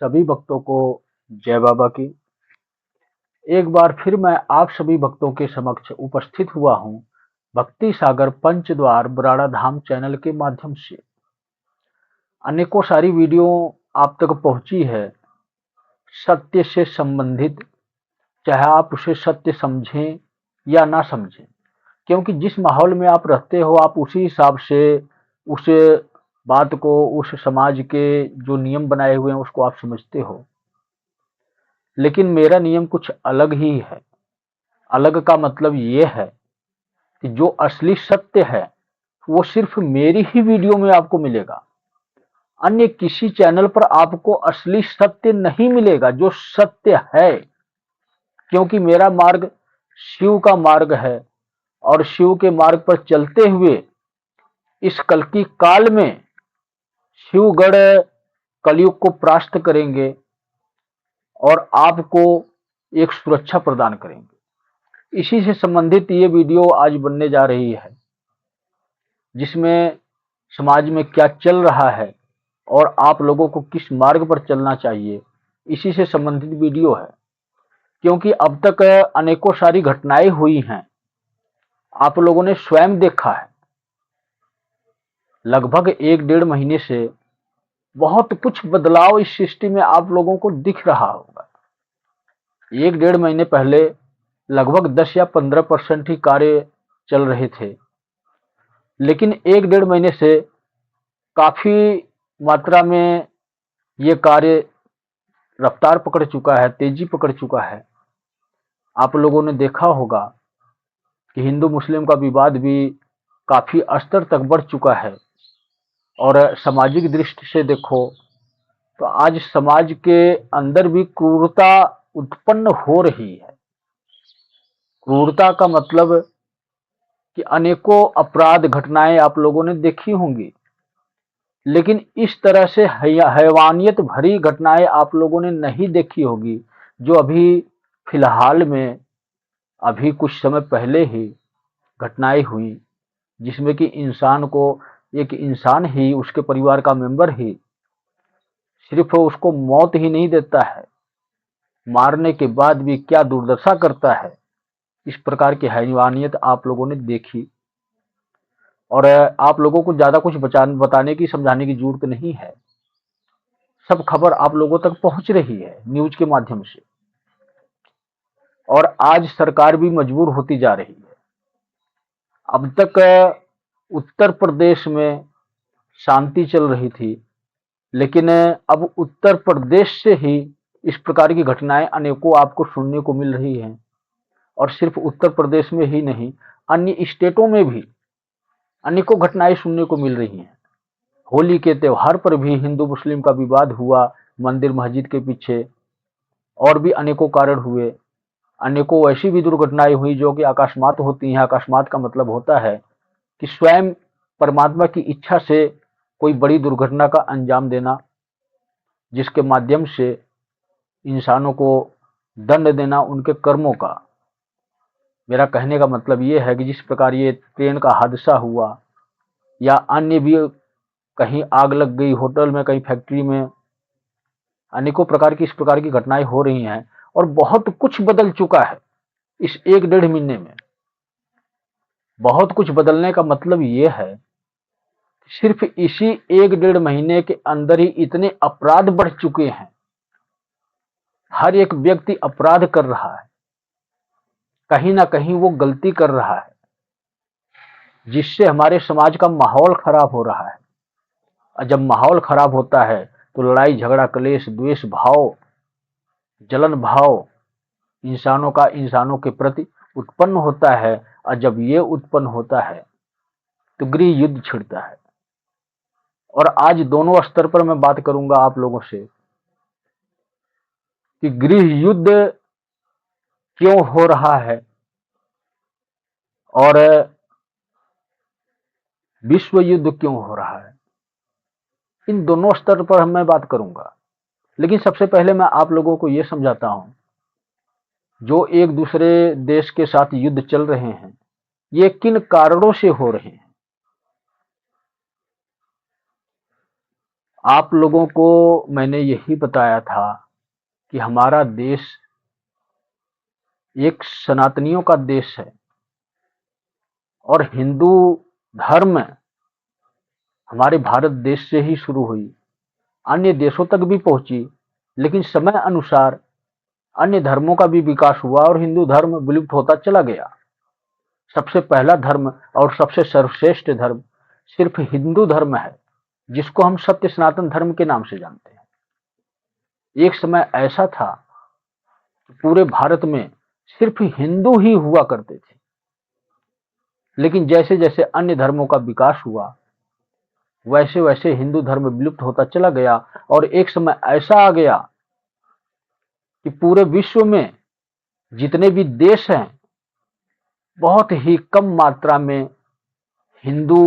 सभी भक्तों को जय बाबा की। एक बार फिर मैं आप सभी भक्तों के समक्ष उपस्थित हुआ हूँ भक्ति सागर पंचद्वार बराड़ा धाम चैनल के माध्यम से। अनेकों सारी वीडियो आप तक पहुंची है सत्य से संबंधित, चाहे आप उसे सत्य समझें या ना समझें, क्योंकि जिस माहौल में आप रहते हो आप उसी हिसाब से उस बात को, उस समाज के जो नियम बनाए हुए हैं उसको आप समझते हो। लेकिन मेरा नियम कुछ अलग ही है। अलग का मतलब ये है कि जो असली सत्य है वो सिर्फ मेरी ही वीडियो में आपको मिलेगा। अन्य किसी चैनल पर आपको असली सत्य नहीं मिलेगा जो सत्य है, क्योंकि मेरा मार्ग शिव का मार्ग है और शिव के मार्ग पर चलते हुए इस कल्कि काल में शिवगढ़ कलयुग को परास्त करेंगे और आपको एक सुरक्षा प्रदान करेंगे। इसी से संबंधित ये वीडियो आज बनने जा रही है, जिसमें समाज में क्या चल रहा है और आप लोगों को किस मार्ग पर चलना चाहिए, इसी से संबंधित वीडियो है। क्योंकि अब तक अनेकों सारी घटनाएं हुई हैं, आप लोगों ने स्वयं देखा है। लगभग 1-1.5 महीने से बहुत कुछ बदलाव इस सृष्टि में आप लोगों को दिख रहा होगा। 1-1.5 महीने पहले लगभग 10 या 15% ही कार्य चल रहे थे, लेकिन 1-1.5 महीने से काफी मात्रा में ये कार्य रफ्तार पकड़ चुका है, तेजी पकड़ चुका है। आप लोगों ने देखा होगा कि हिंदू मुस्लिम का विवाद भी काफी स्तर तक बढ़ चुका है। और सामाजिक दृष्टि से देखो तो आज समाज के अंदर भी क्रूरता उत्पन्न हो रही है। क्रूरता का मतलब कि अनेकों अपराध घटनाएं आप लोगों ने देखी होंगी, लेकिन इस तरह से हैवानियत भरी घटनाएं आप लोगों ने नहीं देखी होगी जो अभी फिलहाल में, अभी कुछ समय पहले ही घटनाएं हुई, जिसमें कि इंसान को, एक इंसान ही, उसके परिवार का मेंबर ही सिर्फ उसको मौत ही नहीं देता है, मारने के बाद भी क्या दुर्दशा करता है। इस प्रकार की हैवानियत आप लोगों ने देखी। और आप लोगों को ज्यादा कुछ बताने की, समझाने की जरूरत नहीं है। सब खबर आप लोगों तक पहुंच रही है न्यूज के माध्यम से, और आज सरकार भी मजबूर होती जा रही है। अब तक उत्तर प्रदेश में शांति चल रही थी, लेकिन अब उत्तर प्रदेश से ही इस प्रकार की घटनाएं अनेकों आपको सुनने को मिल रही हैं। और सिर्फ उत्तर प्रदेश में ही नहीं, अन्य स्टेटों में भी अनेकों घटनाएं सुनने को मिल रही हैं। होली के त्योहार पर भी हिंदू मुस्लिम का विवाद हुआ मंदिर मस्जिद के पीछे, और भी अनेकों कारण हुए। अनेकों ऐसी भी दुर्घटनाएं हुई जो कि अकस्मात होती हैं। अकस्मात का मतलब होता है कि स्वयं परमात्मा की इच्छा से कोई बड़ी दुर्घटना का अंजाम देना, जिसके माध्यम से इंसानों को दंड देना उनके कर्मों का। मेरा कहने का मतलब ये है कि जिस प्रकार ये ट्रेन का हादसा हुआ, या अन्य भी कहीं आग लग गई होटल में, कहीं फैक्ट्री में, अनेकों प्रकार की इस प्रकार की घटनाएं हो रही हैं। और बहुत कुछ बदल चुका है इस 1-1.5 महीने में। बहुत कुछ बदलने का मतलब ये है, सिर्फ इसी 1-1.5 महीने के अंदर ही इतने अपराध बढ़ चुके हैं। हर एक व्यक्ति अपराध कर रहा है, कहीं ना कहीं वो गलती कर रहा है, जिससे हमारे समाज का माहौल खराब हो रहा है। और जब माहौल खराब होता है तो लड़ाई झगड़ा, क्लेश, द्वेष भाव, जलन भाव इंसानों का इंसानों के प्रति उत्पन्न होता है। और जब ये उत्पन्न होता है तो गृह युद्ध छिड़ता है। और आज दोनों स्तर पर मैं बात करूंगा आप लोगों से कि गृह युद्ध क्यों हो रहा है और विश्व युद्ध क्यों हो रहा है। इन दोनों स्तर पर मैं बात करूंगा। लेकिन सबसे पहले मैं आप लोगों को यह समझाता हूं, जो एक दूसरे देश के साथ युद्ध चल रहे हैं, ये किन कारणों से हो रहे हैं। आप लोगों को मैंने यही बताया था कि हमारा देश एक सनातनियों का देश है और हिंदू धर्म हमारे भारत देश से ही शुरू हुई, अन्य देशों तक भी पहुंची, लेकिन समय अनुसार अन्य धर्मों का भी विकास हुआ और हिंदू धर्म विलुप्त होता चला गया। सबसे पहला धर्म और सबसे सर्वश्रेष्ठ धर्म सिर्फ हिंदू धर्म है, जिसको हम सत्य सनातन धर्म के नाम से जानते हैं। एक समय ऐसा था कि पूरे भारत में सिर्फ हिंदू ही हुआ करते थे, लेकिन जैसे जैसे अन्य धर्मों का विकास हुआ वैसे वैसे हिंदू धर्म विलुप्त होता चला गया और एक समय ऐसा आ गया कि पूरे विश्व में जितने भी देश हैं बहुत ही कम मात्रा में हिंदू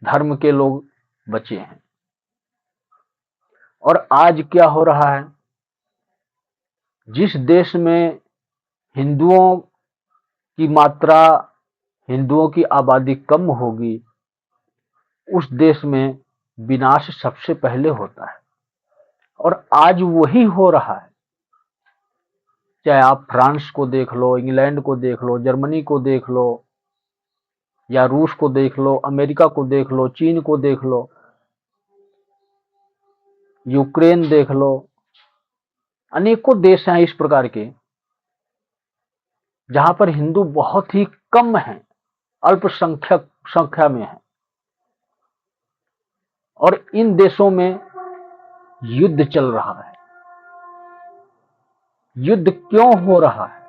धर्म के लोग बचे हैं। और आज क्या हो रहा है, जिस देश में हिंदुओं की मात्रा, हिंदुओं की आबादी कम होगी, उस देश में विनाश सबसे पहले होता है। और आज वही हो रहा है। चाहे आप फ्रांस को देख लो, इंग्लैंड को देख लो, जर्मनी को देख लो, या रूस को देख लो, अमेरिका को देख लो, चीन को देख लो, यूक्रेन देख लो, अनेकों देश हैं इस प्रकार के जहां पर हिंदू बहुत ही कम हैं, अल्पसंख्यक संख्या में है। और इन देशों में युद्ध चल रहा है। युद्ध क्यों हो रहा है,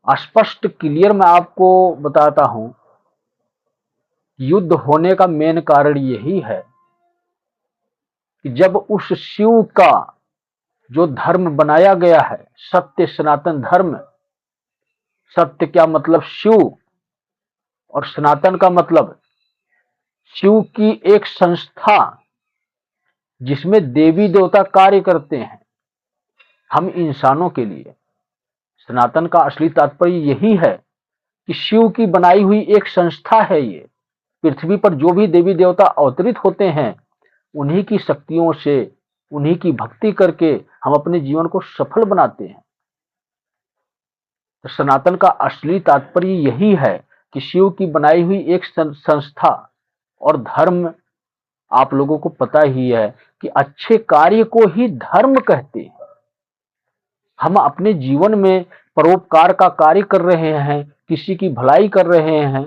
स्पष्ट क्लियर मैं आपको बताता हूं। युद्ध होने का मेन कारण यही है कि जब उस शिव का जो धर्म बनाया गया है, सत्य सनातन धर्म, सत्य क्या मतलब शिव, और सनातन का मतलब शिव की एक संस्था जिसमें देवी देवता कार्य करते हैं हम इंसानों के लिए। सनातन का असली तात्पर्य यही है कि शिव की बनाई हुई एक संस्था है ये। पृथ्वी पर जो भी देवी देवता अवतरित होते हैं उन्हीं की शक्तियों से, उन्हीं की भक्ति करके हम अपने जीवन को सफल बनाते हैं। तो सनातन का असली तात्पर्य यही है कि शिव की बनाई हुई एक संस्था। और धर्म आप लोगों को पता ही है कि अच्छे कार्य को ही धर्म कहते हैं। हम अपने जीवन में परोपकार का कार्य कर रहे हैं, किसी की भलाई कर रहे हैं,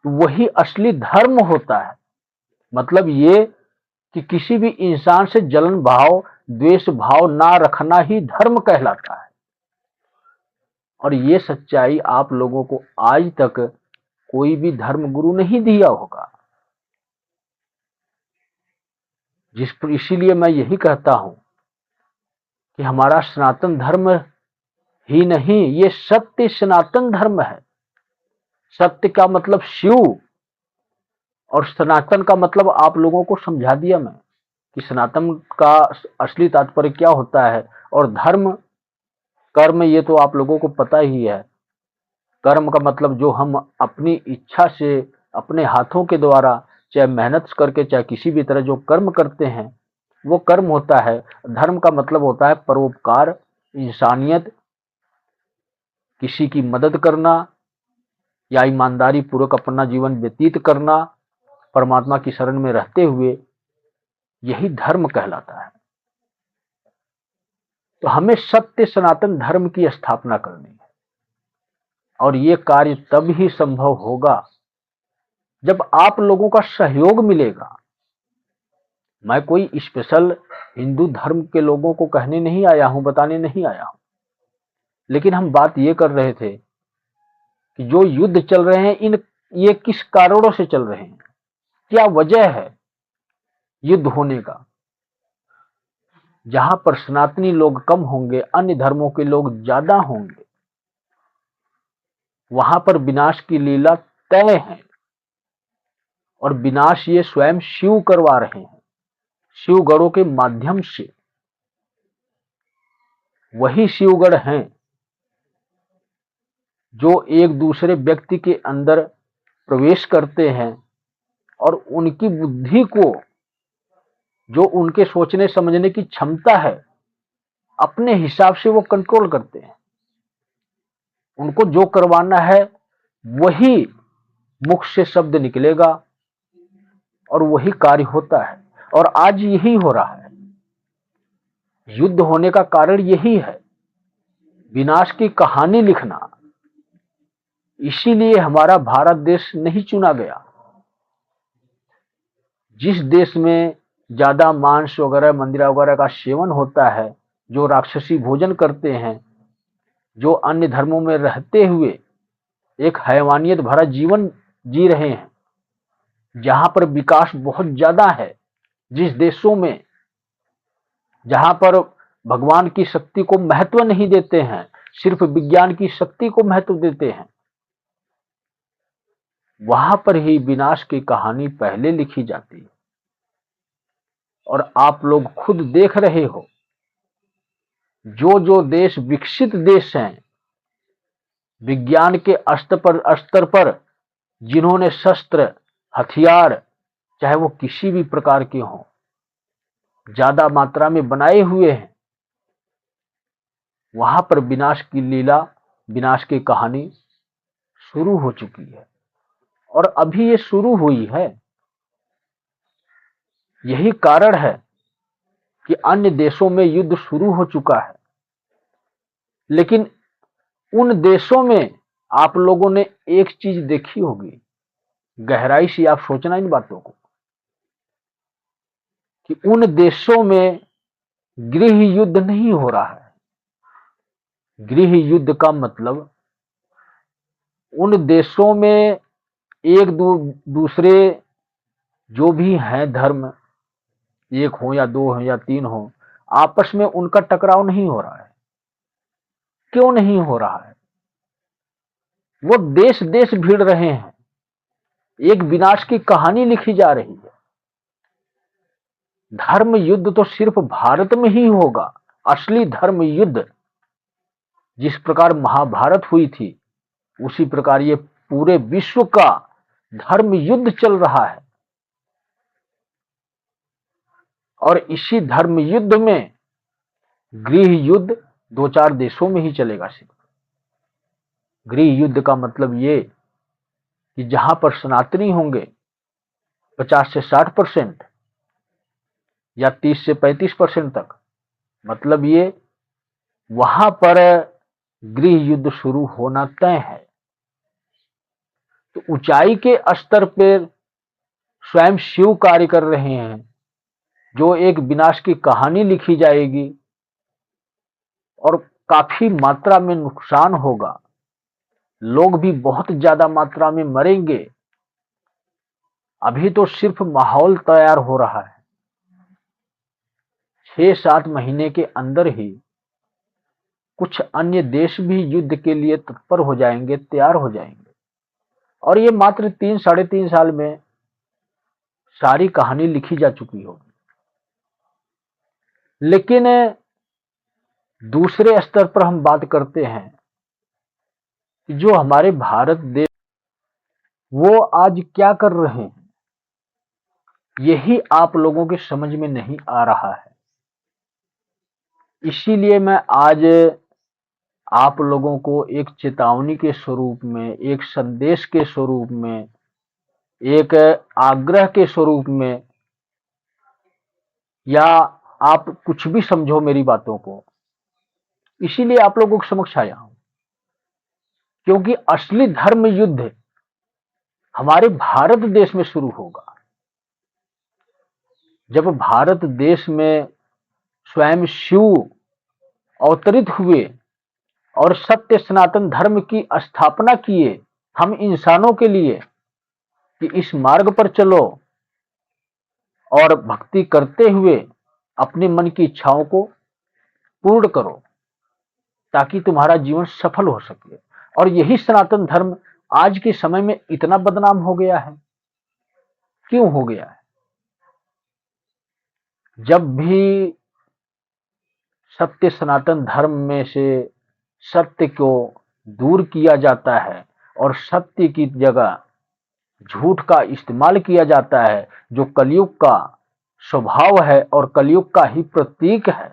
तो वही असली धर्म होता है। मतलब ये कि किसी भी इंसान से जलन भाव, द्वेष भाव ना रखना ही धर्म कहलाता है। और ये सच्चाई आप लोगों को आज तक कोई भी धर्म गुरु नहीं दिया होगा। इसीलिए मैं यही कहता हूं कि हमारा सनातन धर्म ही नहीं, ये सत्य सनातन धर्म है। सत्य का मतलब शिव और सनातन का मतलब आप लोगों को समझा दिया मैं कि सनातन का असली तात्पर्य क्या होता है। और धर्म कर्म ये तो आप लोगों को पता ही है। कर्म का मतलब जो हम अपनी इच्छा से, अपने हाथों के द्वारा, चाहे मेहनत करके, चाहे किसी भी तरह जो कर्म करते हैं वो कर्म होता है। धर्म का मतलब होता है परोपकार, इंसानियत, किसी की मदद करना या ईमानदारी पूर्वक अपना जीवन व्यतीत करना, परमात्मा की शरण में रहते हुए, यही धर्म कहलाता है। तो हमें सत्य सनातन धर्म की स्थापना करनी है और ये कार्य तब ही संभव होगा जब आप लोगों का सहयोग मिलेगा। मैं कोई स्पेशल हिंदू धर्म के लोगों को कहने नहीं आया हूं, बताने नहीं आया हूं, लेकिन हम बात ये कर रहे थे कि जो युद्ध चल रहे हैं ये किस कारणों से चल रहे हैं, क्या वजह है युद्ध होने का। जहां पर सनातनी लोग कम होंगे, अन्य धर्मों के लोग ज्यादा होंगे, वहां पर विनाश की लीला तय है। और विनाश ये स्वयं शिव करवा रहे हैं, शिवगणों के माध्यम से। वही शिवगण हैं जो एक दूसरे व्यक्ति के अंदर प्रवेश करते हैं और उनकी बुद्धि को, जो उनके सोचने समझने की क्षमता है, अपने हिसाब से वो कंट्रोल करते हैं। उनको जो करवाना है वही मुख से शब्द निकलेगा और वही कार्य होता है। और आज यही हो रहा है। युद्ध होने का कारण यही है, विनाश की कहानी लिखना। इसीलिए हमारा भारत देश नहीं चुना गया। जिस देश में ज्यादा मांस वगैरह, मंदिरा वगैरह का सेवन होता है, जो राक्षसी भोजन करते हैं, जो अन्य धर्मों में रहते हुए एक हैवानियत भरा जीवन जी रहे हैं, जहां पर विकास बहुत ज्यादा है, जिस देशों में जहां पर भगवान की शक्ति को महत्व नहीं देते हैं, सिर्फ विज्ञान की शक्ति को महत्व देते हैं, वहां पर ही विनाश की कहानी पहले लिखी जाती है। और आप लोग खुद देख रहे हो, जो जो देश विकसित देश हैं, विज्ञान के स्तर पर जिन्होंने शस्त्र, हथियार, चाहे वो किसी भी प्रकार के हों, ज्यादा मात्रा में बनाए हुए हैं, वहां पर विनाश की लीला, विनाश की कहानी शुरू हो चुकी है। और अभी ये शुरू हुई है। यही कारण है कि अन्य देशों में युद्ध शुरू हो चुका है। लेकिन उन देशों में आप लोगों ने एक चीज देखी होगी, गहराई से आप सोचना इन बातों को, कि उन देशों में गृह युद्ध नहीं हो रहा है। गृह युद्ध का मतलब, उन देशों में एक दूसरे जो भी हैं धर्म, एक हो या दो हो या तीन हो, आपस में उनका टकराव नहीं हो रहा है। क्यों नहीं हो रहा है? वो देश देश भिड़ रहे हैं, एक विनाश की कहानी लिखी जा रही है। धर्म युद्ध तो सिर्फ भारत में ही होगा। असली धर्म युद्ध जिस प्रकार महाभारत हुई थी, उसी प्रकार ये पूरे विश्व का धर्म युद्ध चल रहा है। और इसी धर्म युद्ध में गृह युद्ध दो चार देशों में ही चलेगा। सिर्फ गृह युद्ध का मतलब ये कि जहां पर सनातनी होंगे 50 से 60% या 30 से 35% तक, मतलब ये वहां पर गृह युद्ध शुरू होना तय है। तो ऊंचाई के स्तर पर स्वयं शिव कार्य कर रहे हैं, जो एक विनाश की कहानी लिखी जाएगी और काफी मात्रा में नुकसान होगा। लोग भी बहुत ज्यादा मात्रा में मरेंगे। अभी तो सिर्फ माहौल तैयार हो रहा है। 6-7 महीने के अंदर ही कुछ अन्य देश भी युद्ध के लिए तत्पर हो जाएंगे, तैयार हो जाएंगे। और ये मात्र 3-3.5 साल में सारी कहानी लिखी जा चुकी होगी। लेकिन दूसरे स्तर पर हम बात करते हैं कि जो हमारे भारत देश, वो आज क्या कर रहे हैं, यही आप लोगों के समझ में नहीं आ रहा है। इसीलिए मैं आज आप लोगों को एक चेतावनी के स्वरूप में, एक संदेश के स्वरूप में, एक आग्रह के स्वरूप में, या आप कुछ भी समझो मेरी बातों को, इसीलिए आप लोगों के समक्ष आया हूं। क्योंकि असली धर्म युद्ध हमारे भारत देश में शुरू होगा। जब भारत देश में स्वयं शिव अवतरित हुए और सत्य सनातन धर्म की स्थापना किए, हम इंसानों के लिए, कि इस मार्ग पर चलो और भक्ति करते हुए अपने मन की इच्छाओं को पूर्ण करो, ताकि तुम्हारा जीवन सफल हो सके। और यही सनातन धर्म आज के समय में इतना बदनाम हो गया है। क्यों हो गया है? जब भी सत्य सनातन धर्म में से सत्य को दूर किया जाता है और सत्य की जगह झूठ का इस्तेमाल किया जाता है, जो कलयुग का स्वभाव है और कलयुग का ही प्रतीक है,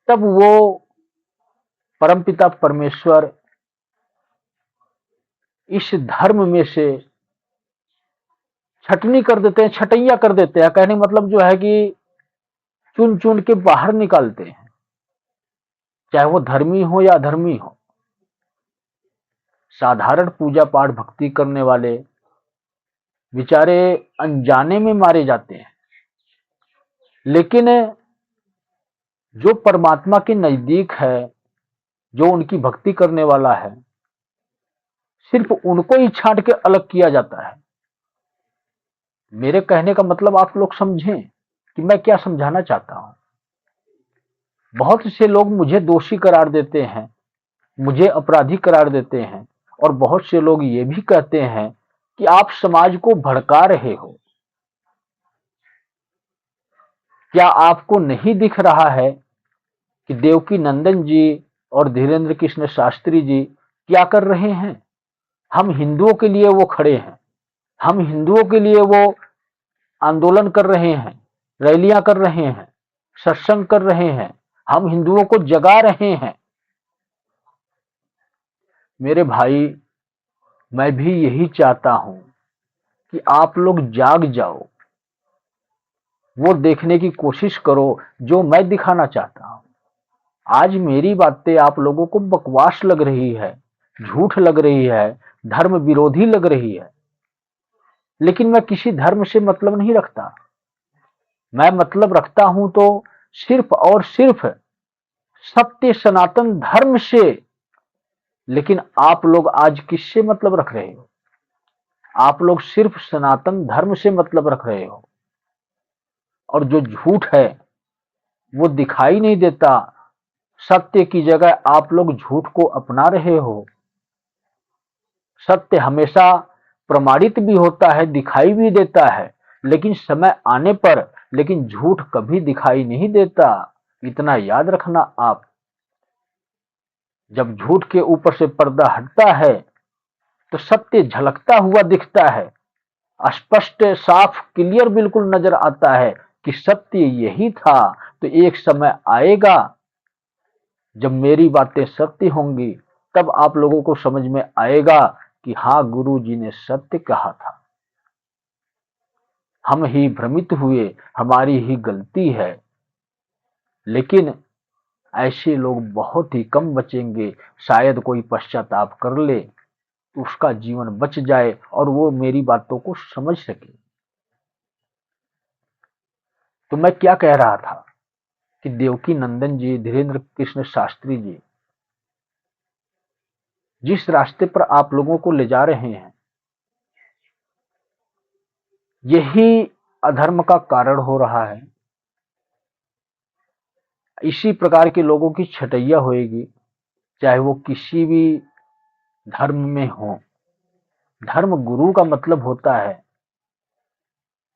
तब वो परमपिता परमेश्वर इस धर्म में से छटनी कर देते हैं, छटैया कर देते हैं। कहने का मतलब जो है कि चुन चुन के बाहर निकालते हैं, चाहे वो धर्मी हो या अधर्मी हो। साधारण पूजा पाठ भक्ति करने वाले बेचारे अनजाने में मारे जाते हैं, लेकिन जो परमात्मा के नजदीक है, जो उनकी भक्ति करने वाला है, सिर्फ उनको ही छांट के अलग किया जाता है। मेरे कहने का मतलब आप लोग समझें कि मैं क्या समझाना चाहता हूं। बहुत से लोग मुझे दोषी करार देते हैं, मुझे अपराधी करार देते हैं, और बहुत से लोग ये भी कहते हैं कि आप समाज को भड़का रहे हो। क्या आपको नहीं दिख रहा है कि देवकी नंदन जी और धीरेन्द्र कृष्ण शास्त्री जी क्या कर रहे हैं? हम हिंदुओं के लिए वो खड़े हैं, हम हिंदुओं के लिए वो आंदोलन कर रहे हैं, रैलियां कर रहे हैं, सत्संग कर रहे हैं, हम हिंदुओं को जगा रहे हैं। मेरे भाई, मैं भी यही चाहता हूं कि आप लोग जाग जाओ, वो देखने की कोशिश करो जो मैं दिखाना चाहता हूं। आज मेरी बातें आप लोगों को बकवास लग रही है, झूठ लग रही है, धर्म विरोधी लग रही है, लेकिन मैं किसी धर्म से मतलब नहीं रखता। मैं मतलब रखता हूं तो सिर्फ और सिर्फ सत्य सनातन धर्म से। लेकिन आप लोग आज किससे मतलब रख रहे हो? आप लोग सिर्फ सनातन धर्म से मतलब रख रहे हो, और जो झूठ है वो दिखाई नहीं देता। सत्य की जगह आप लोग झूठ को अपना रहे हो। सत्य हमेशा प्रमाणित भी होता है, दिखाई भी देता है, लेकिन समय आने पर लेकिन झूठ कभी दिखाई नहीं देता। इतना याद रखना आप। जब झूठ के ऊपर से पर्दा हटता है तो सत्य झलकता हुआ दिखता है, स्पष्ट साफ क्लियर बिल्कुल नजर आता है कि सत्य यही था। तो एक समय आएगा जब मेरी बातें सत्य होंगी, तब आप लोगों को समझ में आएगा कि हाँ, गुरु जी ने सत्य कहा था। हम ही भ्रमित हुए, हमारी ही गलती है। लेकिन ऐसे लोग बहुत ही कम बचेंगे। शायद कोई पश्चाताप कर ले, उसका जीवन बच जाए और वो मेरी बातों को समझ सके। तो मैं क्या कह रहा था कि देवकी नंदन जी, धीरेन्द्र कृष्ण शास्त्री जी जिस रास्ते पर आप लोगों को ले जा रहे हैं, यही अधर्म का कारण हो रहा है। इसी प्रकार के लोगों की छटैया होएगी, चाहे वो किसी भी धर्म में हो। धर्म गुरु का मतलब होता है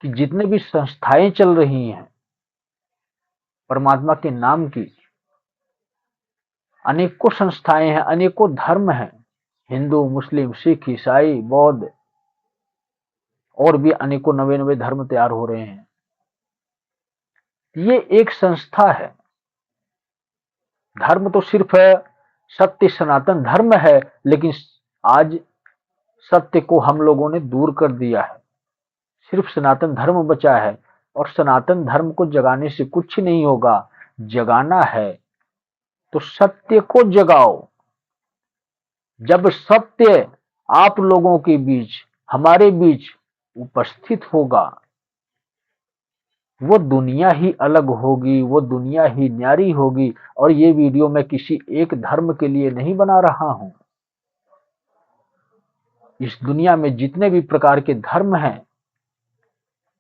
कि जितने भी संस्थाएं चल रही हैं परमात्मा के नाम की, अनेकों संस्थाएं हैं, अनेकों धर्म हैं, हिंदू, मुस्लिम, सिख, ईसाई, बौद्ध, और भी अनेकों नवे नवे धर्म तैयार हो रहे हैं। ये एक संस्था है। धर्म तो सिर्फ सत्य सनातन धर्म है, लेकिन आज सत्य को हम लोगों ने दूर कर दिया है। सिर्फ सनातन धर्म बचा है, और सनातन धर्म को जगाने से कुछ नहीं होगा। जगाना है तो सत्य को जगाओ। जब सत्य आप लोगों के बीच, हमारे बीच उपस्थित होगा, वो दुनिया ही अलग होगी, वो दुनिया ही न्यारी होगी। और ये वीडियो मैं किसी एक धर्म के लिए नहीं बना रहा हूं। इस दुनिया में जितने भी प्रकार के धर्म हैं,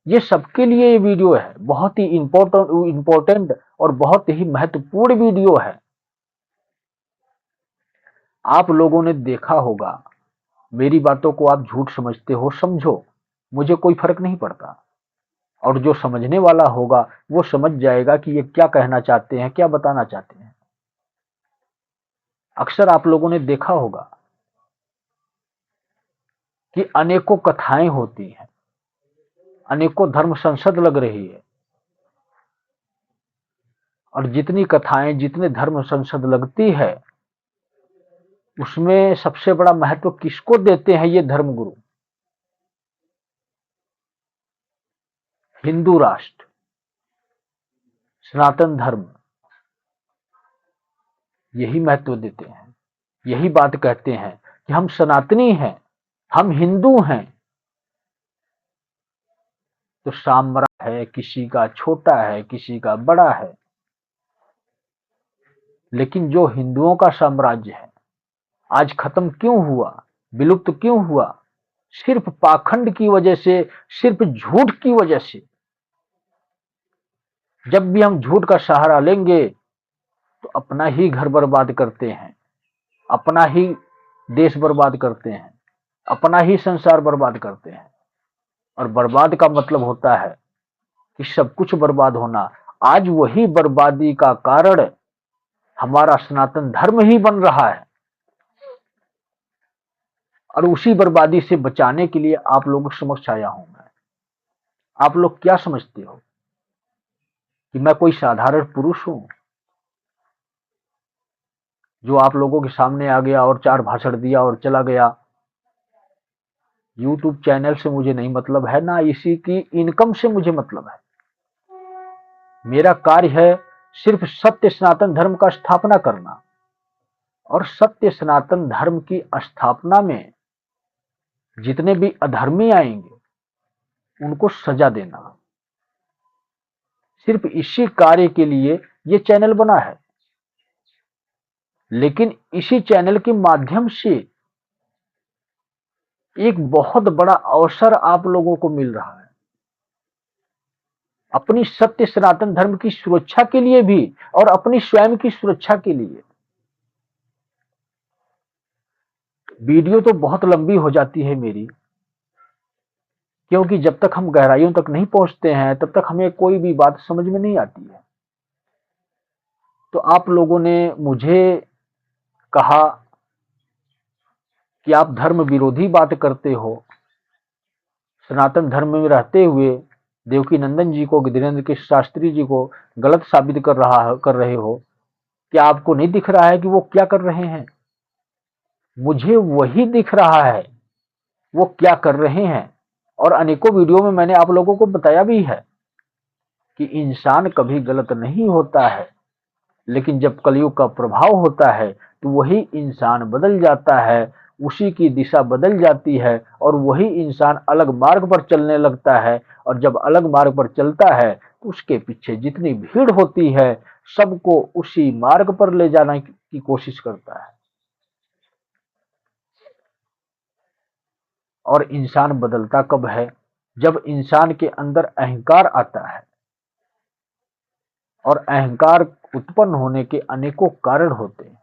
ये सबके लिए ये वीडियो है। बहुत ही इंपॉर्टेंट और बहुत ही महत्वपूर्ण वीडियो है। आप लोगों ने देखा होगा, मेरी बातों को आप झूठ समझते हो, समझो, मुझे कोई फर्क नहीं पड़ता। और जो समझने वाला होगा वो समझ जाएगा कि ये क्या कहना चाहते हैं, क्या बताना चाहते हैं। अक्सर आप लोगों ने देखा होगा कि अनेकों कथाएं होती हैं, अनेकों धर्म संसद लग रही है, और जितनी कथाएं, जितने धर्म संसद लगती है, उसमें सबसे बड़ा महत्व किसको देते हैं ये धर्मगुरु? हिंदू राष्ट्र, सनातन धर्म, यही महत्व देते हैं, यही बात कहते हैं कि हम सनातनी हैं, हम हिंदू हैं। तो साम्राज्य है, किसी का छोटा है, किसी का बड़ा है, लेकिन जो हिंदुओं का साम्राज्य है आज खत्म क्यों हुआ, विलुप्त क्यों हुआ? सिर्फ पाखंड की वजह से, सिर्फ झूठ की वजह से। जब भी हम झूठ का सहारा लेंगे तो अपना ही घर बर्बाद करते हैं, अपना ही देश बर्बाद करते हैं, अपना ही संसार बर्बाद करते हैं। और बर्बाद का मतलब होता है कि सब कुछ बर्बाद होना। आज वही बर्बादी का कारण हमारा सनातन धर्म ही बन रहा है, और उसी बर्बादी से बचाने के लिए आप लोगों के समक्ष आया हूं मैं। आप लोग क्या समझते हो कि मैं कोई साधारण पुरुष हूं जो आप लोगों के सामने आ गया और 4 भाषण दिया और चला गया? यूट्यूब चैनल से मुझे नहीं मतलब है, ना इसी की इनकम से मुझे मतलब है। मेरा कार्य है सिर्फ सत्य सनातन धर्म का स्थापना करना, और सत्य सनातन धर्म की स्थापना में जितने भी अधर्मी आएंगे उनको सजा देना। सिर्फ इसी कार्य के लिए ये चैनल बना है। लेकिन इसी चैनल के माध्यम से एक बहुत बड़ा अवसर आप लोगों को मिल रहा है, अपनी सत्य सनातन धर्म की सुरक्षा के लिए भी और अपनी स्वयं की सुरक्षा के लिए। वीडियो तो बहुत लंबी हो जाती है मेरी, क्योंकि जब तक हम गहराइयों तक नहीं पहुंचते हैं तब तक हमें कोई भी बात समझ में नहीं आती है। तो आप लोगों ने मुझे कहा कि आप धर्म विरोधी बात करते हो, सनातन धर्म में रहते हुए देवकी नंदन जी को, धीरेन्द्र कृष्ण शास्त्री जी को गलत साबित कर रहे हो। क्या आपको नहीं दिख रहा है कि वो क्या कर रहे हैं? मुझे वही दिख रहा है वो क्या कर रहे हैं। और अनेकों वीडियो में मैंने आप लोगों को बताया भी है कि इंसान कभी गलत नहीं होता है, लेकिन जब कलयुग का प्रभाव होता है तो वही इंसान बदल जाता है, उसी की दिशा बदल जाती है और वही इंसान अलग मार्ग पर चलने लगता है। और जब अलग मार्ग पर चलता है तो उसके पीछे जितनी भीड़ होती है सबको उसी मार्ग पर ले जाने की कोशिश करता है। और इंसान बदलता कब है? जब इंसान के अंदर अहंकार आता है। और अहंकार उत्पन्न होने के अनेकों कारण होते हैं।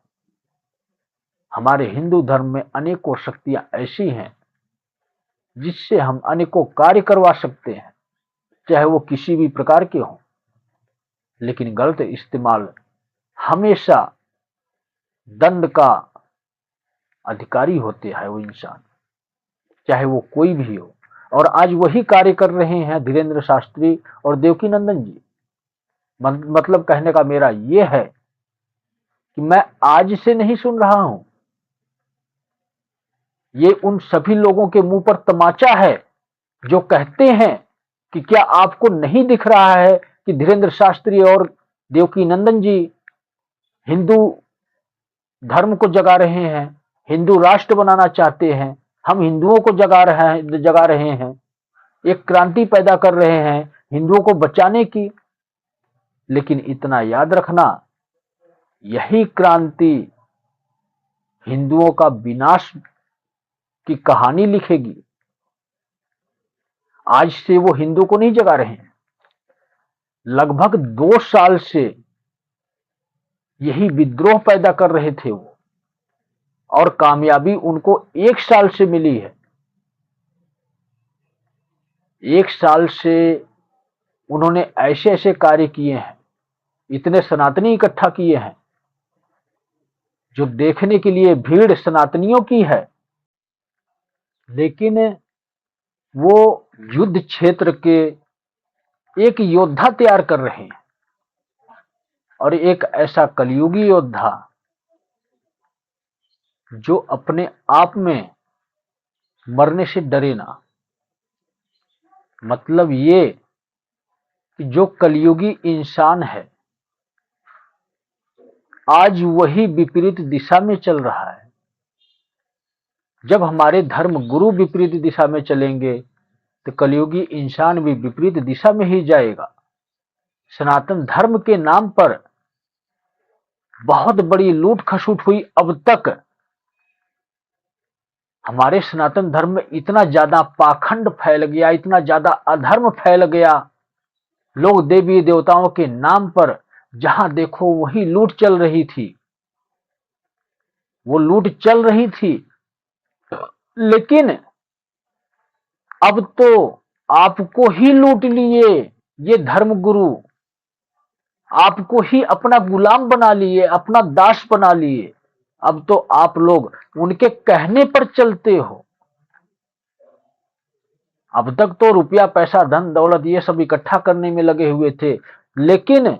हमारे हिंदू धर्म में अनेकों शक्तियां ऐसी हैं जिससे हम अनेकों कार्य करवा सकते हैं, चाहे वो किसी भी प्रकार के हों। लेकिन गलत इस्तेमाल हमेशा दंड का अधिकारी होते हैं वो इंसान, चाहे वो कोई भी हो। और आज वही कार्य कर रहे हैं धीरेन्द्र शास्त्री और देवकी नंदन जी। मतलब कहने का मेरा ये है कि मैं आज से नहीं सुन रहा हूं, ये उन सभी लोगों के मुंह पर तमाचा है जो कहते हैं कि क्या आपको नहीं दिख रहा है कि धीरेन्द्र शास्त्री और देवकी नंदन जी हिंदू धर्म को जगा रहे हैं, हिंदू राष्ट्र बनाना चाहते हैं, हम हिंदुओं को जगा रहे हैं, एक क्रांति पैदा कर रहे हैं हिंदुओं को बचाने की। लेकिन इतना याद रखना, यही क्रांति हिंदुओं का विनाश की कहानी लिखेगी। आज से वो हिंदू को नहीं जगा रहे हैं, लगभग 2 साल से यही विद्रोह पैदा कर रहे थे वो, और कामयाबी उनको 1 साल से मिली है। 1 साल से उन्होंने ऐसे ऐसे कार्य किए हैं, इतने सनातनी इकट्ठा किए हैं जो देखने के लिए भीड़ सनातनियों की है। लेकिन वो युद्ध क्षेत्र के एक योद्धा तैयार कर रहे हैं, और एक ऐसा कलयुगी योद्धा जो अपने आप में मरने से डरे ना। मतलब ये कि जो कलयुगी इंसान है आज वही विपरीत दिशा में चल रहा है। जब हमारे धर्म गुरु विपरीत दिशा में चलेंगे तो कलयुगी इंसान भी विपरीत दिशा में ही जाएगा। सनातन धर्म के नाम पर बहुत बड़ी लूट खसुट हुई अब तक। हमारे सनातन धर्म में इतना ज्यादा पाखंड फैल गया, इतना ज्यादा अधर्म फैल गया। लोग देवी देवताओं के नाम पर जहां देखो वही लूट चल रही थी, वो लूट चल रही थी। लेकिन अब तो आपको ही लूट लिए ये धर्म गुरु, आपको ही अपना गुलाम बना लिए, अपना दास बना लिए। अब तो आप लोग उनके कहने पर चलते हो। अब तक तो रुपया पैसा धन दौलत ये सब इकट्ठा करने में लगे हुए थे, लेकिन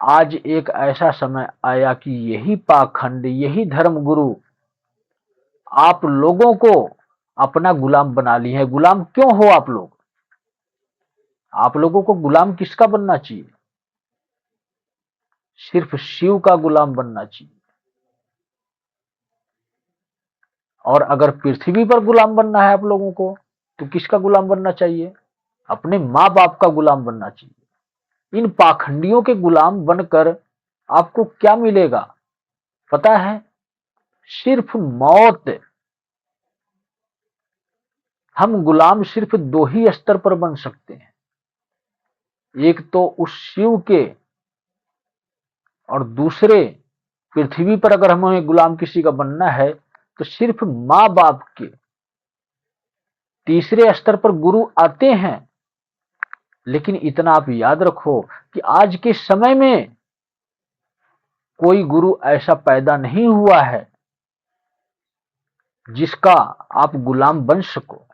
आज एक ऐसा समय आया कि यही पाखंड, यही धर्म गुरु आप लोगों को अपना गुलाम बना लिए हैं। गुलाम क्यों हो आप लोग? आप लोगों को गुलाम किसका बनना चाहिए? सिर्फ शिव का गुलाम बनना चाहिए। और अगर पृथ्वी पर गुलाम बनना है आप लोगों को तो किसका गुलाम बनना चाहिए? अपने माँ बाप का गुलाम बनना चाहिए। इन पाखंडियों के गुलाम बनकर आपको क्या मिलेगा पता है? सिर्फ मौत। हम गुलाम सिर्फ दो ही स्तर पर बन सकते हैं, एक तो उस शिव के, और दूसरे पृथ्वी पर अगर हमें गुलाम किसी का बनना है तो सिर्फ माँ बाप के। तीसरे स्तर पर गुरु आते हैं, लेकिन इतना आप याद रखो कि आज के समय में कोई गुरु ऐसा पैदा नहीं हुआ है जिसका आप गुलाम बन सको।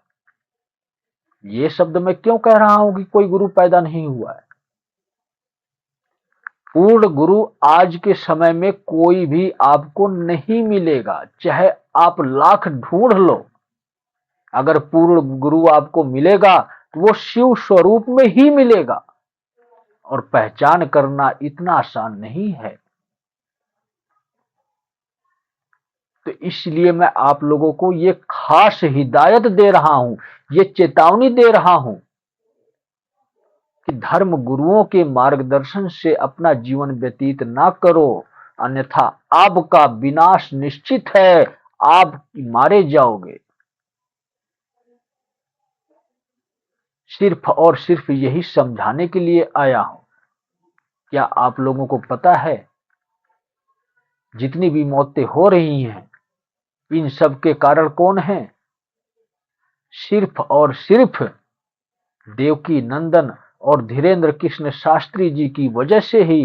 ये शब्द मैं क्यों कह रहा हूं कि कोई गुरु पैदा नहीं हुआ है? पूर्ण गुरु आज के समय में कोई भी आपको नहीं मिलेगा, चाहे आप लाख ढूंढ लो। अगर पूर्ण गुरु आपको मिलेगा तो वो शिव स्वरूप में ही मिलेगा, और पहचान करना इतना आसान नहीं है। तो इसलिए मैं आप लोगों को ये खास हिदायत दे रहा हूं, ये चेतावनी दे रहा हूं कि धर्म गुरुओं के मार्गदर्शन से अपना जीवन व्यतीत ना करो, अन्यथा आपका विनाश निश्चित है, आप मारे जाओगे। सिर्फ और सिर्फ यही समझाने के लिए आया हूं। क्या आप लोगों को पता है जितनी भी मौतें हो रही हैं इन सब के कारण कौन है? सिर्फ और सिर्फ देवकी नंदन और धीरेन्द्र कृष्ण शास्त्री जी की वजह से ही।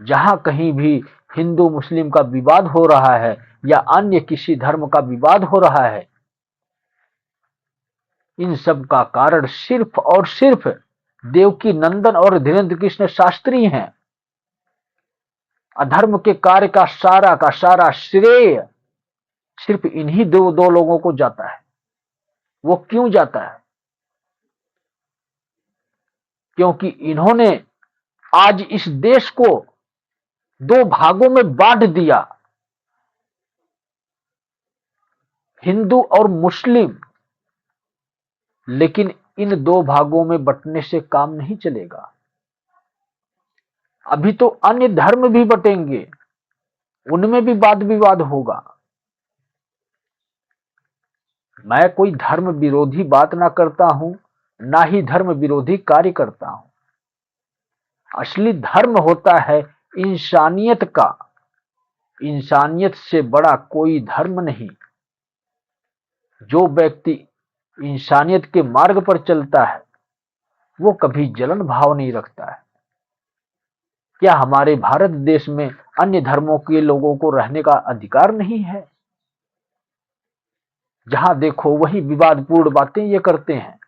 जहां कहीं भी हिंदू मुस्लिम का विवाद हो रहा है या अन्य किसी धर्म का विवाद हो रहा है, इन सब का कारण सिर्फ और सिर्फ देवकी नंदन और धीरेन्द्र कृष्ण शास्त्री हैं। अधर्म के कार्य का सारा श्रेय सिर्फ इन्हीं दो लोगों को जाता है। वो क्यों जाता है? क्योंकि इन्होंने आज इस देश को दो भागों में बांट दिया, हिंदू और मुस्लिम। लेकिन इन दो भागों में बंटने से काम नहीं चलेगा। अभी तो अन्य धर्म भी बटेंगे, उनमें भी वाद विवाद होगा। मैं कोई धर्म विरोधी बात ना करता हूं, ना ही धर्म विरोधी कार्य करता हूं। असली धर्म होता है इंसानियत का। इंसानियत से बड़ा कोई धर्म नहीं। जो व्यक्ति इंसानियत के मार्ग पर चलता है वो कभी जलन भाव नहीं रखता है। क्या हमारे भारत देश में अन्य धर्मों के लोगों को रहने का अधिकार नहीं है? जहां देखो वही विवादपूर्ण बातें ये करते हैं।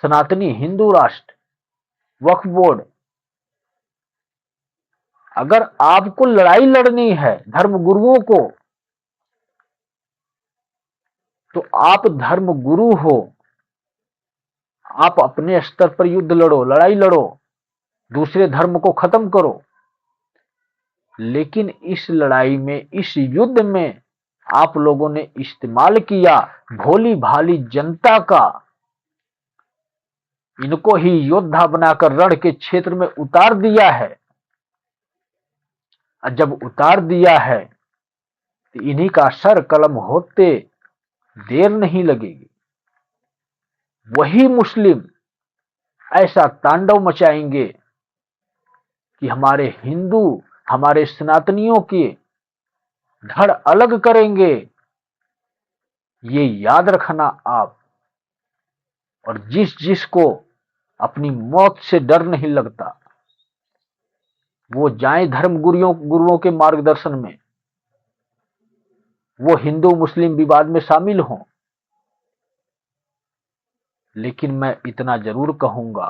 सनातनी हिंदू राष्ट्र, वक्फ बोर्ड। अगर आपको लड़ाई लड़नी है धर्म गुरुओं को, तो आप धर्म गुरु हो, आप अपने स्तर पर युद्ध लड़ो, लड़ाई लड़ो, दूसरे धर्म को खत्म करो। लेकिन इस लड़ाई में, इस युद्ध में आप लोगों ने इस्तेमाल किया भोली भाली जनता का। इनको ही योद्धा बनाकर रण के क्षेत्र में उतार दिया है। और जब उतार दिया है तो इन्हीं का सर कलम होते देर नहीं लगेगी। वही मुस्लिम ऐसा तांडव मचाएंगे कि हमारे हिंदू, हमारे सनातनियों के धड़ अलग करेंगे। ये याद रखना आप। और जिस जिसको अपनी मौत से डर नहीं लगता, वो जाए धर्म गुरुओं के मार्गदर्शन में, वो हिंदू मुस्लिम विवाद में शामिल हों। लेकिन मैं इतना जरूर कहूंगा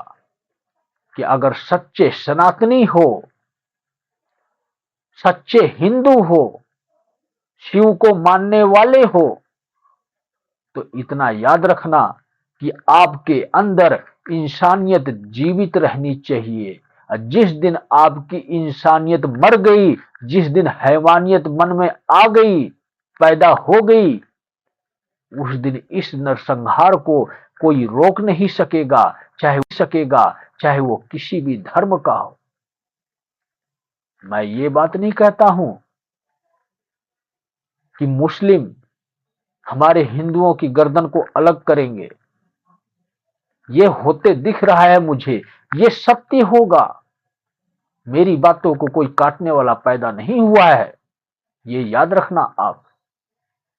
कि अगर सच्चे सनातनी हो, सच्चे हिंदू हो, शिव को मानने वाले हो, तो इतना याद रखना कि आपके अंदर इंसानियत जीवित रहनी चाहिए। जिस दिन आपकी इंसानियत मर गई, जिस दिन हैवानियत मन में आ गई, पैदा हो गई, उस दिन इस नरसंहार को कोई रोक नहीं सकेगा, चाहे वो किसी भी धर्म का हो। मैं ये बात नहीं कहता हूं कि मुस्लिम हमारे हिंदुओं की गर्दन को अलग करेंगे। ये होते दिख रहा है मुझे, ये सत्य होगा। मेरी बातों को कोई काटने वाला पैदा नहीं हुआ है, ये याद रखना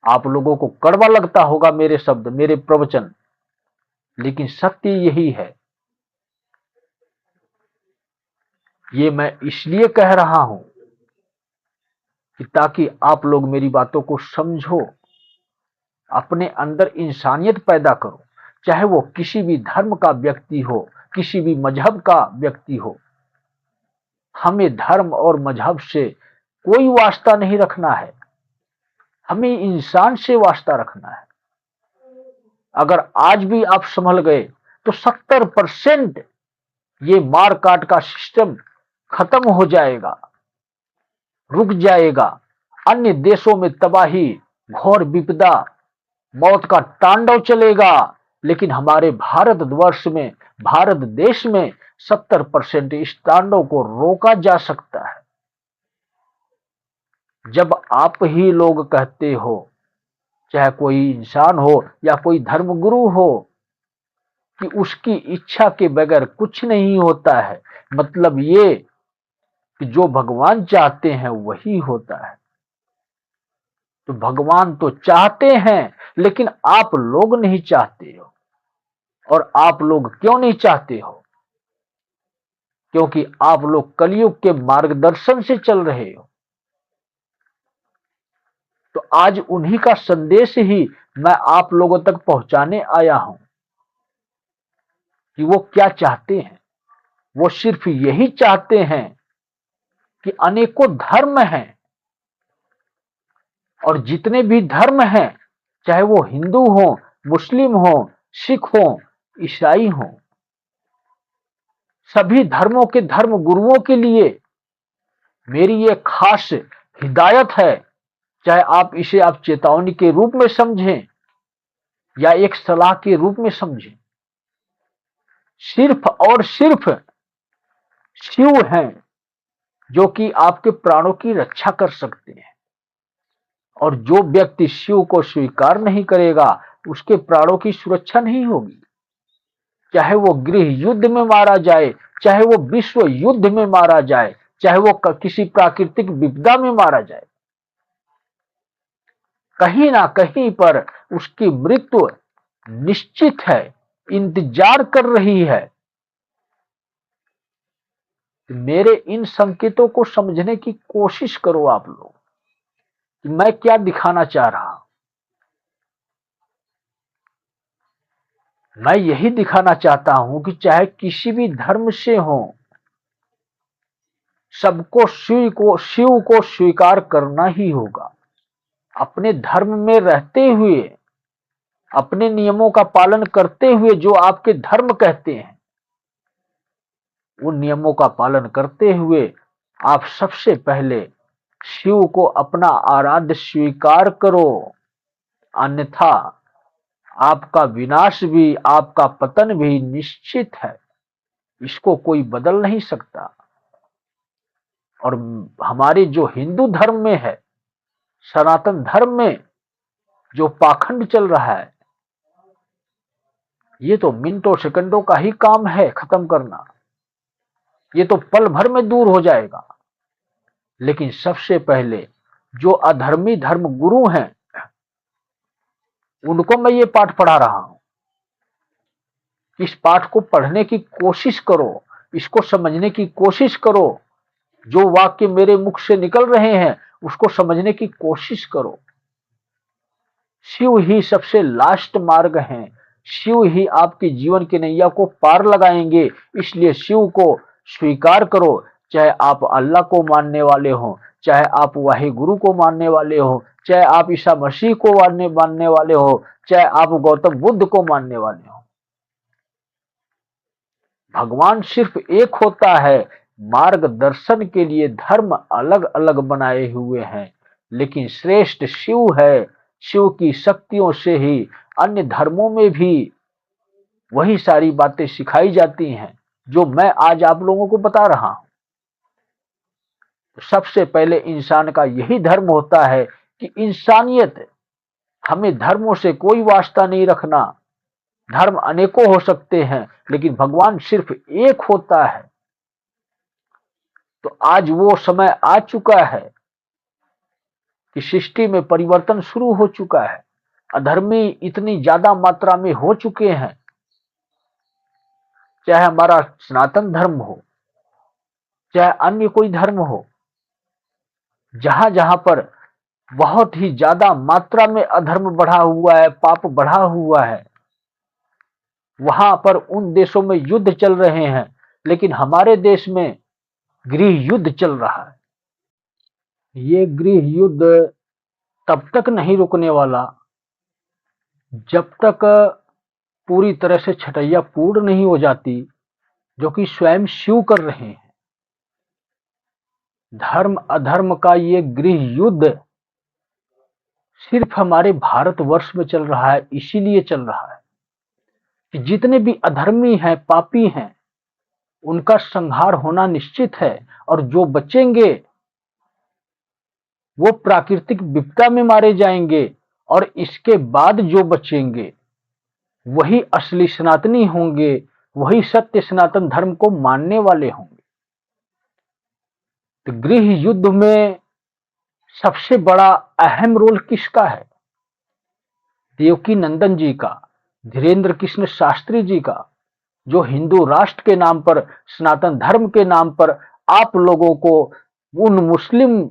आप लोगों को कड़वा लगता होगा मेरे शब्द, मेरे प्रवचन, लेकिन सत्य यही है। ये मैं इसलिए कह रहा हूं कि ताकि आप लोग मेरी बातों को समझो, अपने अंदर इंसानियत पैदा करो। चाहे वो किसी भी धर्म का व्यक्ति हो, किसी भी मजहब का व्यक्ति हो, हमें धर्म और मजहब से कोई वास्ता नहीं रखना है, हमें इंसान से वास्ता रखना है। अगर आज भी आप संभल गए तो 70% ये मार काट का सिस्टम खत्म हो जाएगा, रुक जाएगा। अन्य देशों में तबाही, घोर विपदा, मौत का तांडव चलेगा, लेकिन हमारे भारतवर्ष में, भारत देश में 70% इस तांडव को रोका जा सकता है। जब आप ही लोग कहते हो, चाहे कोई इंसान हो या कोई धर्मगुरु हो, कि उसकी इच्छा के बगैर कुछ नहीं होता है, मतलब ये कि जो भगवान चाहते हैं वही होता है। तो भगवान तो चाहते हैं, लेकिन आप लोग नहीं चाहते हो। और आप लोग क्यों नहीं चाहते हो? क्योंकि आप लोग कलयुग के मार्गदर्शन से चल रहे हो। तो आज उन्हीं का संदेश ही मैं आप लोगों तक पहुंचाने आया हूं कि वो क्या चाहते हैं। वो सिर्फ यही चाहते हैं कि अनेकों धर्म हैं, और जितने भी धर्म हैं, चाहे वो हिंदू हो, मुस्लिम हो, सिख हो, ईसाई हो, सभी धर्मों के धर्म गुरुओं के लिए मेरी ये खास हिदायत है। चाहे आप इसे चेतावनी के रूप में समझें या एक सलाह के रूप में समझें, सिर्फ और सिर्फ शिव हैं जो कि आपके प्राणों की रक्षा कर सकते हैं। और जो व्यक्ति शिव को स्वीकार नहीं करेगा, उसके प्राणों की सुरक्षा नहीं होगी। चाहे वो गृह युद्ध में मारा जाए, चाहे वो विश्व युद्ध में मारा जाए, चाहे वो किसी प्राकृतिक विपदा में मारा जाए, कहीं ना कहीं पर उसकी मृत्यु निश्चित है, इंतजार कर रही है। मेरे इन संकेतों को समझने की कोशिश करो आप लोग, कि मैं क्या दिखाना चाह रहा हूं। मैं यही दिखाना चाहता हूं कि चाहे किसी भी धर्म से हो, सबको शिव को स्वीकार करना ही होगा। अपने धर्म में रहते हुए, अपने नियमों का पालन करते हुए, जो आपके धर्म कहते हैं उन नियमों का पालन करते हुए आप सबसे पहले शिव को अपना आराध्य स्वीकार करो, अन्यथा आपका विनाश भी, आपका पतन भी निश्चित है। इसको कोई बदल नहीं सकता। और हमारे जो हिंदू धर्म में है, सनातन धर्म में जो पाखंड चल रहा है, ये तो मिनटों सेकंडों का ही काम है खत्म करना। ये तो पल भर में दूर हो जाएगा। लेकिन सबसे पहले जो अधर्मी धर्म गुरु हैं, उनको मैं ये पाठ पढ़ा रहा हूं। इस पाठ को पढ़ने की कोशिश करो, इसको समझने की कोशिश करो। जो वाक्य मेरे मुख से निकल रहे हैं उसको समझने की कोशिश करो। शिव ही सबसे लास्ट मार्ग है। शिव ही आपके जीवन की नैया को पार लगाएंगे। इसलिए शिव को स्वीकार करो। चाहे आप अल्लाह को मानने वाले हो, चाहे आप वाहे गुरु को मानने वाले हो, चाहे आप ईसा मसीह को मानने वाले हो, चाहे आप गौतम बुद्ध को मानने वाले हो, भगवान सिर्फ एक होता है। मार्गदर्शन के लिए धर्म अलग अलग बनाए हुए हैं, लेकिन श्रेष्ठ शिव है। शिव की शक्तियों से ही अन्य धर्मों में भी वही सारी बातें सिखाई जाती हैं जो मैं आज आप लोगों को बता रहा हूं। सबसे पहले इंसान का यही धर्म होता है कि इंसानियत, हमें धर्मों से कोई वास्ता नहीं रखना। धर्म अनेकों हो सकते हैं, लेकिन भगवान सिर्फ एक होता है। तो आज वो समय आ चुका है कि सृष्टि में परिवर्तन शुरू हो चुका है। अधर्मी इतनी ज्यादा मात्रा में हो चुके हैं, चाहे हमारा सनातन धर्म हो, चाहे अन्य कोई धर्म हो। जहां जहां पर बहुत ही ज्यादा मात्रा में अधर्म बढ़ा हुआ है, पाप बढ़ा हुआ है, वहां पर उन देशों में युद्ध चल रहे हैं। लेकिन हमारे देश में गृह युद्ध चल रहा है। ये गृह युद्ध तब तक नहीं रुकने वाला जब तक पूरी तरह से छटैया पूर्ण नहीं हो जाती, जो कि स्वयं शिव कर रहे हैं। धर्म अधर्म का ये गृह युद्ध सिर्फ हमारे भारतवर्ष में चल रहा है। इसीलिए चल रहा है कि जितने भी अधर्मी हैं, पापी हैं, उनका संहार होना निश्चित है। और जो बचेंगे वो प्राकृतिक विपदा में मारे जाएंगे। और इसके बाद जो बचेंगे वही असली सनातनी होंगे, वही सत्य सनातन धर्म को मानने वाले होंगे। तो गृह युद्ध में सबसे बड़ा अहम रोल किसका है? देवकी नंदन जी का, धीरेन्द्र कृष्ण शास्त्री जी का, जो हिंदू राष्ट्र के नाम पर, सनातन धर्म के नाम पर आप लोगों को उन मुस्लिम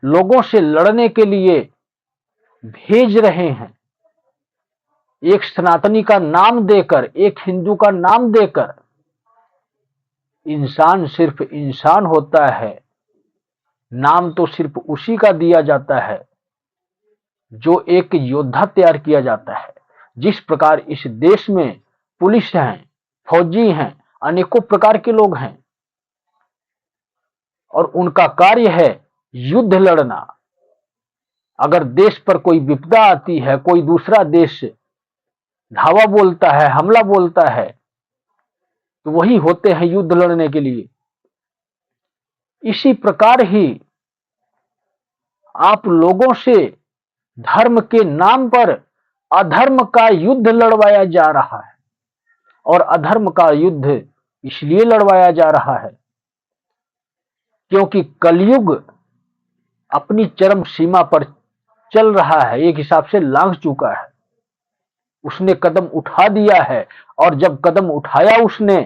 लोगों से लड़ने के लिए भेज रहे हैं। एक सनातनी का नाम देकर, एक हिंदू का नाम देकर। इंसान सिर्फ इंसान होता है, नाम तो सिर्फ उसी का दिया जाता है जो एक योद्धा तैयार किया जाता है। जिस प्रकार इस देश में पुलिस हैं, फौजी हैं, अनेकों प्रकार के लोग हैं और उनका कार्य है युद्ध लड़ना। अगर देश पर कोई विपदा आती है, कोई दूसरा देश धावा बोलता है, हमला बोलता है, तो वही होते हैं युद्ध लड़ने के लिए। इसी प्रकार ही आप लोगों से धर्म के नाम पर अधर्म का युद्ध लड़वाया जा रहा है। और अधर्म का युद्ध इसलिए लड़वाया जा रहा है क्योंकि कलयुग अपनी चरम सीमा पर चल रहा है, एक हिसाब से लांघ चुका है। उसने कदम उठा दिया है। और जब कदम उठाया उसने,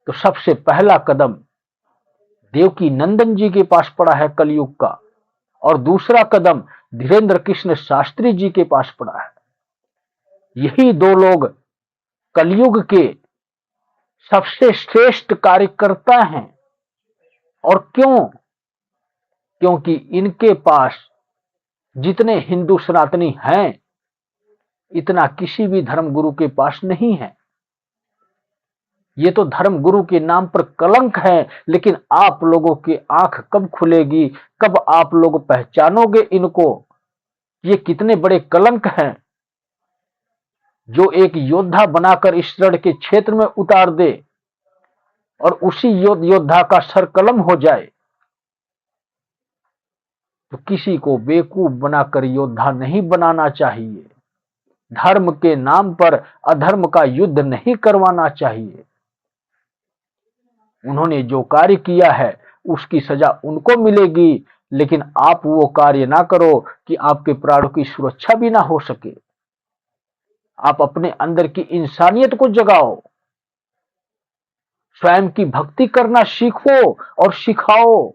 तो सबसे पहला कदम देवकी नंदन जी के पास पड़ा है कलयुग का, और दूसरा कदम धीरेन्द्र कृष्ण शास्त्री जी के पास पड़ा है। यही दो लोग कलयुग के सबसे श्रेष्ठ कार्यकर्ता हैं। और क्यों? क्योंकि इनके पास जितने हिंदू सनातनी हैं इतना किसी भी धर्मगुरु के पास नहीं है। ये तो धर्मगुरु के नाम पर कलंक है, लेकिन आप लोगों की आंख कब खुलेगी, कब आप लोग पहचानोगे इनको? ये कितने बड़े कलंक हैं जो एक योद्धा बनाकर इस रण के क्षेत्र में उतार दे और उसी योद्धा का सर कलम हो जाए। तो किसी को बेवकूफ बनाकर योद्धा नहीं बनाना चाहिए। धर्म के नाम पर अधर्म का युद्ध नहीं करवाना चाहिए। उन्होंने जो कार्य किया है उसकी सजा उनको मिलेगी, लेकिन आप वो कार्य ना करो कि आपके प्राणों की सुरक्षा भी ना हो सके। आप अपने अंदर की इंसानियत को जगाओ, स्वयं की भक्ति करना सीखो और सिखाओ।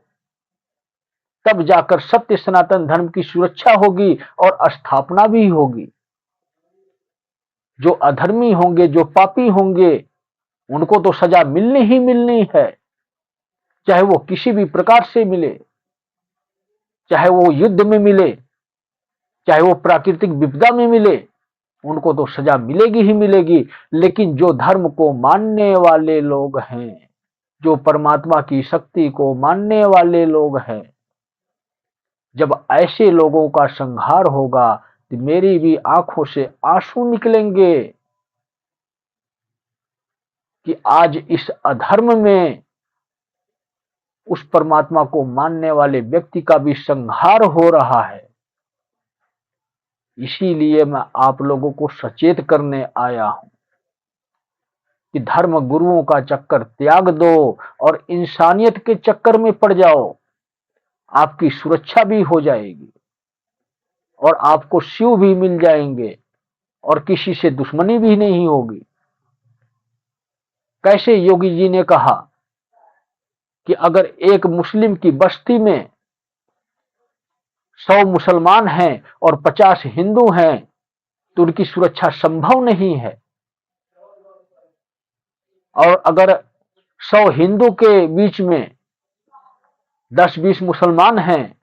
तब जाकर सत्य सनातन धर्म की सुरक्षा होगी और स्थापना भी होगी। जो अधर्मी होंगे, जो पापी होंगे, उनको तो सजा मिलनी ही मिलनी है, चाहे वो किसी भी प्रकार से मिले, चाहे वो युद्ध में मिले, चाहे वो प्राकृतिक विपदा में मिले, उनको तो सजा मिलेगी ही मिलेगी। लेकिन जो धर्म को मानने वाले लोग हैं, जो परमात्मा की शक्ति को मानने वाले लोग हैं, जब ऐसे लोगों का संहार होगा तो मेरी भी आंखों से आंसू निकलेंगे कि आज इस अधर्म में उस परमात्मा को मानने वाले व्यक्ति का भी संहार हो रहा है। इसीलिए मैं आप लोगों को सचेत करने आया हूं कि धर्म गुरुओं का चक्कर त्याग दो और इंसानियत के चक्कर में पड़ जाओ। आपकी सुरक्षा भी हो जाएगी और आपको शिव भी मिल जाएंगे और किसी से दुश्मनी भी नहीं होगी। कैसे योगी जी ने कहा कि अगर एक मुस्लिम की बस्ती में 100 मुसलमान हैं और 50 हिंदू हैं तो उनकी सुरक्षा संभव नहीं है, और अगर 100 हिंदू के बीच में 10-20 मुसलमान हैं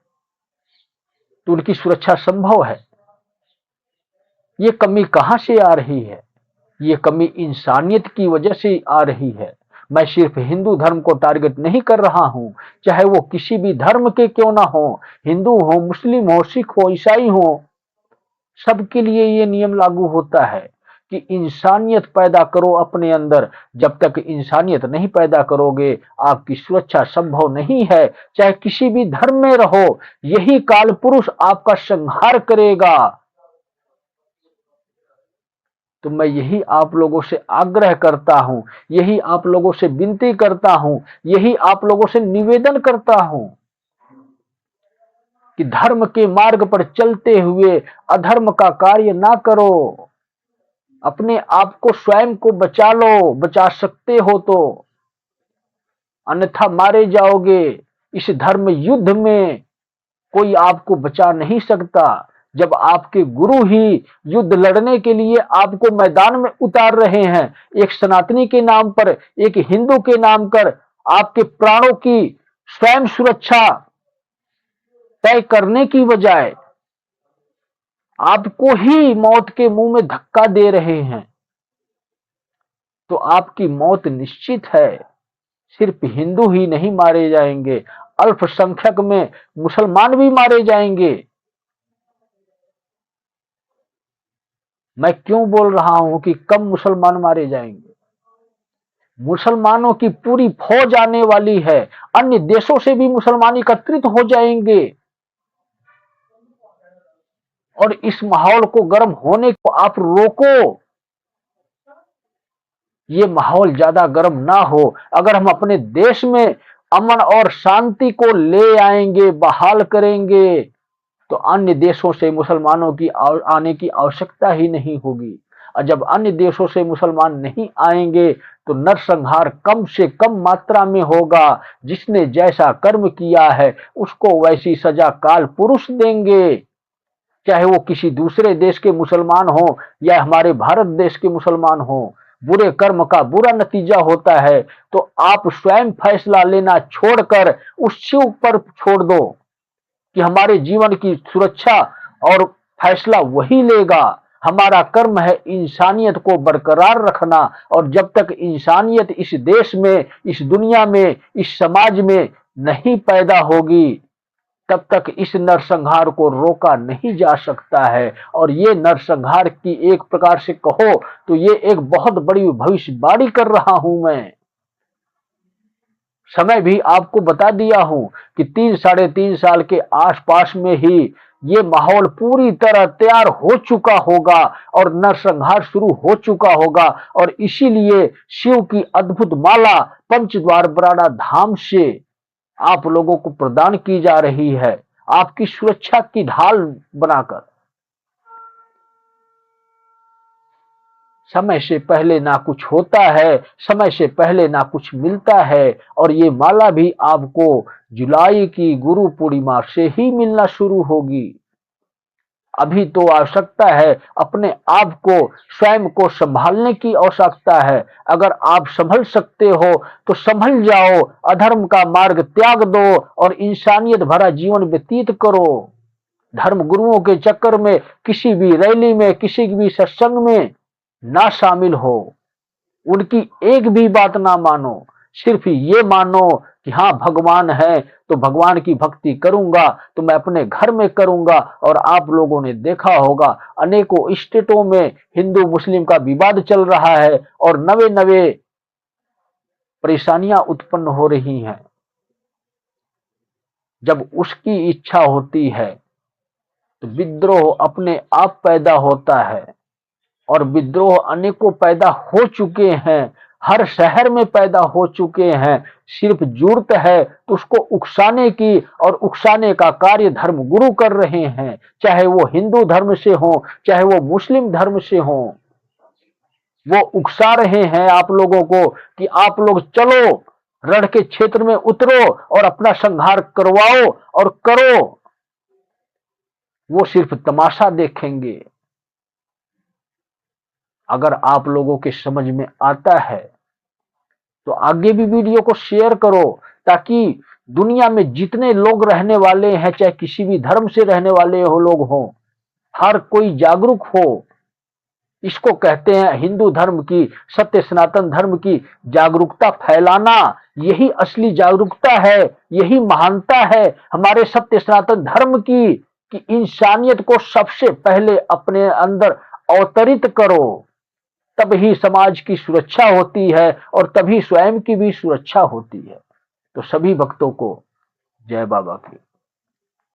तो उनकी सुरक्षा संभव है। ये कमी कहां से आ रही है? ये कमी इंसानियत की वजह से आ रही है। मैं सिर्फ हिंदू धर्म को टारगेट नहीं कर रहा हूं, चाहे वो किसी भी धर्म के क्यों ना हो, हिंदू हो, मुस्लिम हो, सिख हो, ईसाई हो, सबके लिए ये नियम लागू होता है कि इंसानियत पैदा करो अपने अंदर। जब तक इंसानियत नहीं पैदा करोगे आपकी सुरक्षा संभव नहीं है। चाहे किसी भी धर्म में रहो, यही काल पुरुष आपका संहार करेगा। तो मैं यही आप लोगों से आग्रह करता हूं, यही आप लोगों से विनती करता हूं, यही आप लोगों से निवेदन करता हूं कि धर्म के मार्ग पर चलते हुए अधर्म का कार्य ना करो। अपने आप को, स्वयं को बचा लो, बचा सकते हो तो, अन्यथा मारे जाओगे। इस धर्म युद्ध में कोई आपको बचा नहीं सकता। जब आपके गुरु ही युद्ध लड़ने के लिए आपको मैदान में उतार रहे हैं, एक सनातनी के नाम पर, एक हिंदू के नाम पर, आपके प्राणों की स्वयं सुरक्षा तय करने की बजाय आपको ही मौत के मुंह में धक्का दे रहे हैं, तो आपकी मौत निश्चित है। सिर्फ हिंदू ही नहीं मारे जाएंगे, अल्पसंख्यक में मुसलमान भी मारे जाएंगे। मैं क्यों बोल रहा हूं कि कम मुसलमान मारे जाएंगे? मुसलमानों की पूरी फौज आने वाली है, अन्य देशों से भी मुसलमान एकत्रित हो जाएंगे और इस माहौल को गर्म होने को आप रोको। ये माहौल ज्यादा गर्म ना हो। अगर हम अपने देश में अमन और शांति को ले आएंगे, बहाल करेंगे, तो अन्य देशों से मुसलमानों की आने की आवश्यकता ही नहीं होगी। और जब अन्य देशों से मुसलमान नहीं आएंगे तो नरसंहार कम से कम मात्रा में होगा। जिसने जैसा कर्म किया है उसको वैसी सजा काल पुरुष देंगे, चाहे वो किसी दूसरे देश के मुसलमान हो या हमारे भारत देश के मुसलमान हो। बुरे कर्म का बुरा नतीजा होता है, तो आप स्वयं फैसला लेना छोड़कर उस शिव पर छोड़ दो कि हमारे जीवन की सुरक्षा और फैसला वही लेगा। हमारा कर्म है इंसानियत को बरकरार रखना, और जब तक इंसानियत इस देश में, इस दुनिया में, इस समाज में नहीं पैदा होगी, तब तक इस नरसंहार को रोका नहीं जा सकता है। और ये नरसंहार की एक प्रकार से कहो तो ये एक बहुत बड़ी भविष्यवाणी कर रहा हूं मैं। समय भी आपको बता दिया हूं कि 3-3.5 साल के आसपास में ही ये माहौल पूरी तरह तैयार हो चुका होगा और नरसंहार शुरू हो चुका होगा। और इसीलिए शिव की अद्भुत माला पंचद्वार बराड़ा धाम से आप लोगों को प्रदान की जा रही है, आपकी सुरक्षा की ढाल बनाकर। समय से पहले ना कुछ होता है, समय से पहले ना कुछ मिलता है, और ये माला भी आपको जुलाई की गुरु पूर्णिमा से ही मिलना शुरू होगी। अभी तो आवश्यकता है अपने आप को, स्वयं को संभालने की आवश्यकता है। अगर आप संभल सकते हो तो संभल जाओ, अधर्म का मार्ग त्याग दो और इंसानियत भरा जीवन व्यतीत करो। धर्म गुरुओं के चक्कर में, किसी भी रैली में, किसी भी सत्संग में ना शामिल हो, उनकी एक भी बात ना मानो। सिर्फ ये मानो कि हाँ भगवान है, तो भगवान की भक्ति करूंगा तो मैं अपने घर में करूंगा। और आप लोगों ने देखा होगा अनेकों स्टेटों में हिंदू मुस्लिम का विवाद चल रहा है और नवे नवे परेशानियां उत्पन्न हो रही हैं। जब उसकी इच्छा होती है तो विद्रोह अपने आप पैदा होता है, और विद्रोह अनेकों पैदा हो चुके हैं, हर शहर में पैदा हो चुके हैं। सिर्फ जरूरत है तो उसको उकसाने की, और उकसाने का कार्य धर्म गुरु कर रहे हैं, चाहे वो हिंदू धर्म से हो, चाहे वो मुस्लिम धर्म से हो। वो उकसा रहे हैं आप लोगों को कि आप लोग चलो, रण के क्षेत्र में उतरो और अपना संहार करवाओ और करो। वो सिर्फ तमाशा देखेंगे। अगर आप लोगों के समझ में आता है तो आगे भी वीडियो को शेयर करो, ताकि दुनिया में जितने लोग रहने वाले हैं, चाहे किसी भी धर्म से रहने वाले हो लोग हो, हर कोई जागरूक हो। इसको कहते हैं हिंदू धर्म की, सत्य सनातन धर्म की जागरूकता फैलाना। यही असली जागरूकता है, यही महानता है हमारे सत्य सनातन धर्म की, कि इंसानियत को सबसे पहले अपने अंदर अवतरित करो, तब ही समाज की सुरक्षा होती है और तभी स्वयं की भी सुरक्षा होती है। तो सभी भक्तों को जय बाबा की।